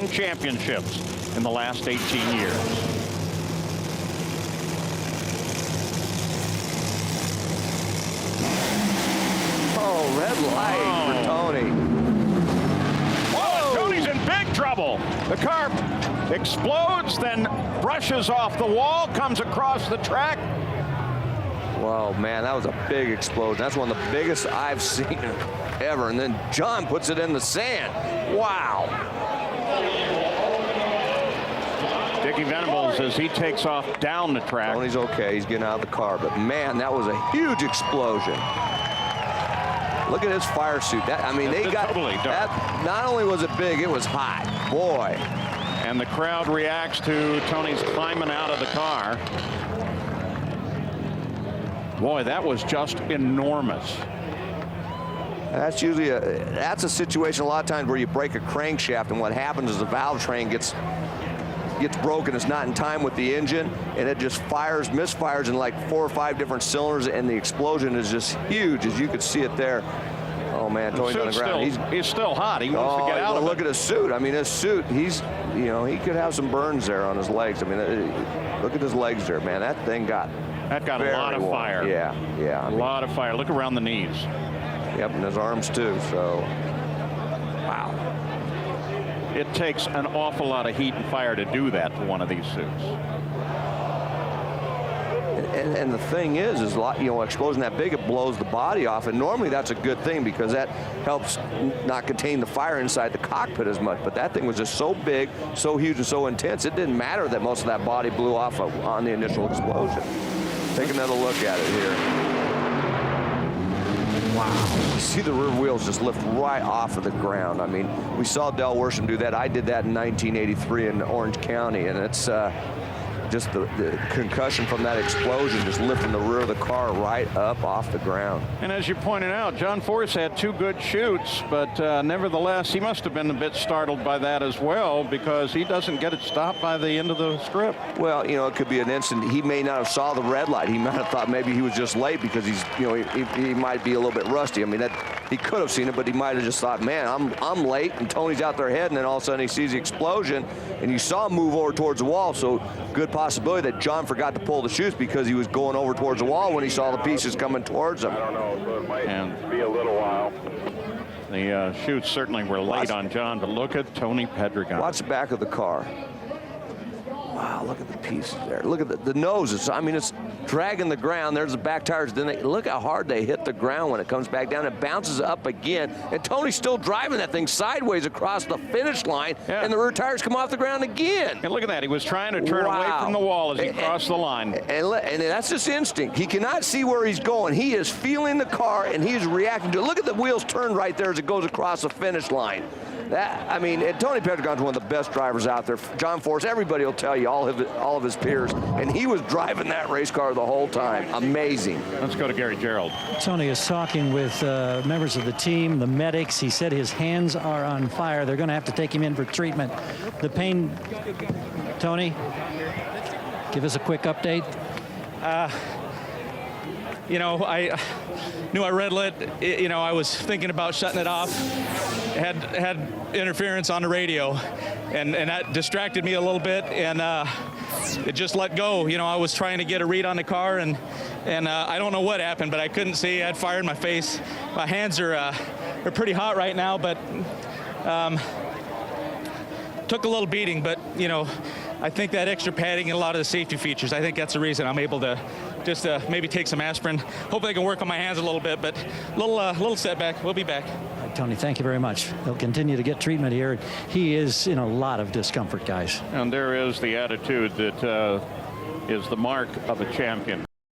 championships in the last 18 years. Oh, red light for Tony. Whoa, Tony's in big trouble. The car explodes, then brushes off the wall, comes across the track. Whoa, man, that was a big explosion. That's one of the biggest I've seen ever. And then John puts it in the sand. Wow. Dickie Venables, as he takes off down the track. Tony's okay. He's getting out of the car. But, man, that was a huge explosion. Look at his fire suit. That, I mean, they got totally that. Not only was it big, it was hot. Boy. And the crowd reacts to Tony's climbing out of the car. Boy, that was just enormous. That's usually that's a situation a lot of times where you break a crankshaft, and what happens is the valve train gets broken. It's not in time with the engine, and it just misfires in like 4 or 5 different cylinders, and the explosion is just huge, as you could see it there. Oh man, Tony's on the ground. He's still hot. He wants to get out of it. Look at his suit. I mean, his suit. He could have some burns there on his legs. I mean, look at his legs there, man. That thing got. That got a lot of fire. Yeah. A lot of fire. Look around the knees. Yep, and his arms too. So, wow. It takes an awful lot of heat and fire to do that to one of these suits. And the thing is explosion that big, it blows the body off, and normally that's a good thing because that helps not contain the fire inside the cockpit as much. But that thing was just so big, so huge, and so intense, it didn't matter that most of that body blew off on the initial explosion. Take another look at it here. Wow. You see the rear wheels just lift right off of the ground. I mean, we saw Del Worsham do that. I did that in 1983 in Orange County, and it's just the concussion from that explosion just lifting the rear of the car right up off the ground. And as you pointed out, John Force had 2 good shoots, but nevertheless, he must have been a bit startled by that as well, because he doesn't get it stopped by the end of the strip. Well, it could be an instant. He may not have saw the red light. He might have thought maybe he was just late because he's, he might be a little bit rusty. I mean, he could have seen it, but he might have just thought, man, I'm late, and Tony's out there ahead, and then all of a sudden he sees the explosion, and you saw him move over towards the wall, so good possibility that John forgot to pull the chutes because he was going over towards the wall when he saw the pieces coming towards him. I don't know, so it might be a little while. The chutes certainly were late on John, but look at Tony Pedregon. Watch the back of the car. Wow, look at the pieces there. Look at the noses. I mean, it's dragging the ground. There's the back tires. Then look how hard they hit the ground when it comes back down. It bounces up again. And Tony's still driving that thing sideways across the finish line. Yeah. And the rear tires come off the ground again. And look at that. He was trying to turn away from the wall as he crossed the line. And that's just instinct. He cannot see where he's going. He is feeling the car, and he is reacting to it. Look at the wheels turn right there as it goes across the finish line. Tony Pedregon's one of the best drivers out there. John Force, everybody will tell you, all of his peers, and he was driving that race car the whole time. Amazing. Let's go to Gary Gerald. Tony is talking with members of the team, the medics. He said his hands are on fire. They're going to have to take him in for treatment. The pain, Tony, give us a quick update. I knew I red lit. I was thinking about shutting it off. Had interference on the radio, and that distracted me a little bit, and it just let go. I was trying to get a read on the car, and I don't know what happened, but I couldn't see. I had fire in my face. My hands are pretty hot right now, but took a little beating. But I think that extra padding and a lot of the safety features, I think that's the reason I'm able to just maybe take some aspirin. Hopefully I can work on my hands a little bit, but little setback. We'll be back. Tony, thank you very much. He'll continue to get treatment here. He is in a lot of discomfort, guys. And there is the attitude that is the mark of a champion.